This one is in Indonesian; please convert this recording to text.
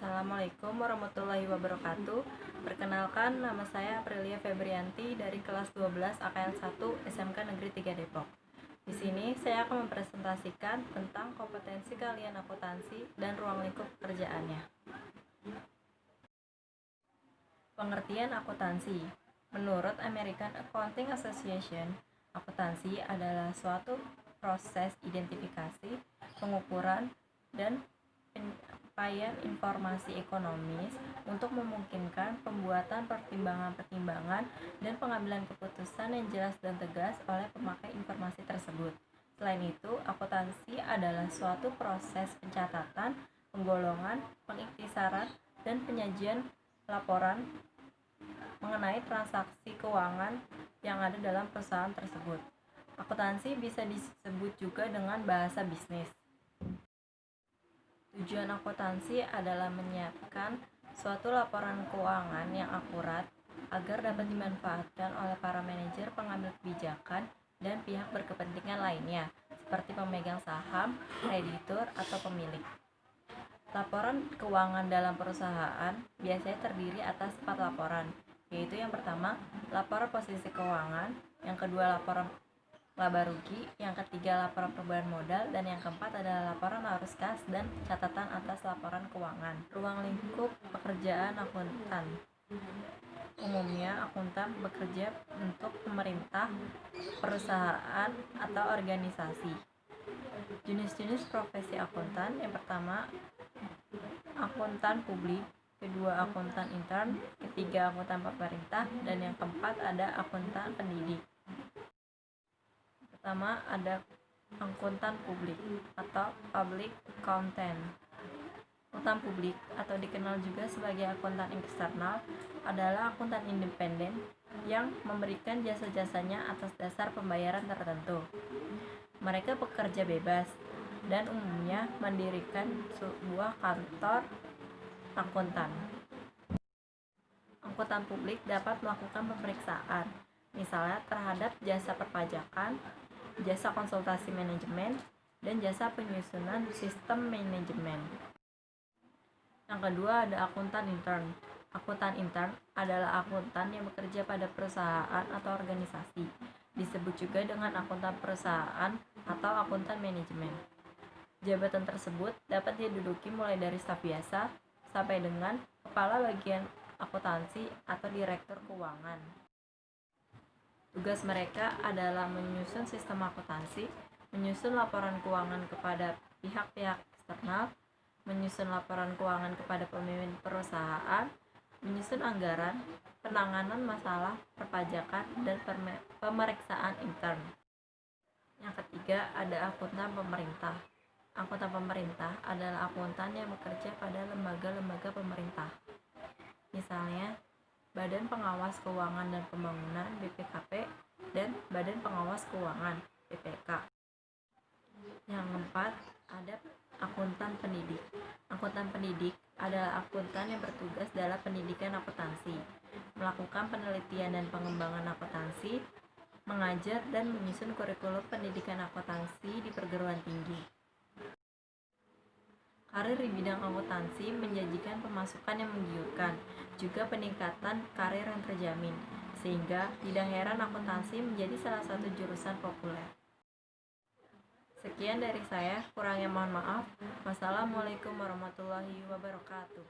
Assalamualaikum warahmatullahi wabarakatuh. Perkenalkan, nama saya Aprilia Febrianti dari kelas 12 AKL 1 SMK Negeri 3 Depok. Di sini saya akan mempresentasikan tentang kompetensi keahlian akuntansi dan ruang lingkup pekerjaannya. Pengertian akuntansi. Menurut American Accounting Association, akuntansi adalah suatu proses identifikasi, pengukuran, dan penyampaian informasi ekonomis untuk memungkinkan pembuatan pertimbangan-pertimbangan dan pengambilan keputusan yang jelas dan tegas oleh pemakai informasi tersebut. Selain itu, akuntansi adalah suatu proses pencatatan, penggolongan, pengiktisaran, dan penyajian laporan mengenai transaksi keuangan yang ada dalam perusahaan tersebut. Akuntansi bisa disebut juga dengan bahasa bisnis. Tujuan akuntansi adalah menyiapkan suatu laporan keuangan yang akurat agar dapat dimanfaatkan oleh para manajer, pengambil kebijakan, dan pihak berkepentingan lainnya, seperti pemegang saham, kreditur, atau pemilik. Laporan keuangan dalam perusahaan biasanya terdiri atas 4 laporan, yaitu yang pertama, laporan posisi keuangan, yang kedua, laporan laba rugi, yang ketiga, laporan perubahan modal, dan yang keempat adalah laporan arus kas dan catatan atas laporan keuangan. Ruang lingkup pekerjaan akuntan. Umumnya, akuntan bekerja untuk pemerintah, perusahaan, atau organisasi. Jenis-jenis profesi akuntan, yang pertama, akuntan publik, kedua, akuntan intern, ketiga, akuntan pemerintah, dan yang keempat ada akuntan pendidik. Pertama, ada akuntan publik atau public accountant. Akuntan publik atau dikenal juga sebagai akuntan eksternal adalah akuntan independen yang memberikan jasa-jasanya atas dasar pembayaran tertentu. Mereka bekerja bebas dan umumnya mendirikan sebuah kantor akuntan. Akuntan publik dapat melakukan pemeriksaan, misalnya terhadap jasa perpajakan, jasa konsultasi manajemen, dan jasa penyusunan sistem manajemen. Yang kedua ada akuntan intern. Akuntan intern adalah akuntan yang bekerja pada perusahaan atau organisasi. Disebut juga dengan akuntan perusahaan atau akuntan manajemen. Jabatan tersebut dapat diduduki mulai dari staf biasa sampai dengan kepala bagian akuntansi atau direktur keuangan. Tugas mereka adalah menyusun sistem akuntansi, menyusun laporan keuangan kepada pihak-pihak eksternal, menyusun laporan keuangan kepada pemimpin perusahaan, menyusun anggaran, penanganan masalah perpajakan, dan pemeriksaan intern. Yang ketiga ada akuntan pemerintah. Akuntan pemerintah adalah akuntan yang bekerja pada lembaga-lembaga pemerintah. Misalnya, Badan Pengawas Keuangan dan Pembangunan (BPKP) dan Badan Pengawas Keuangan (BPK). Yang keempat, ada akuntan pendidik. Akuntan pendidik adalah akuntan yang bertugas dalam pendidikan akuntansi, melakukan penelitian dan pengembangan akuntansi, mengajar dan menyusun kurikulum pendidikan akuntansi di perguruan tinggi. Karir di bidang akuntansi menjanjikan pemasukan yang menggiurkan, juga peningkatan karir yang terjamin, sehingga tidak heran akuntansi menjadi salah satu jurusan populer. Sekian dari saya, kurangnya mohon maaf. Wassalamualaikum warahmatullahi wabarakatuh.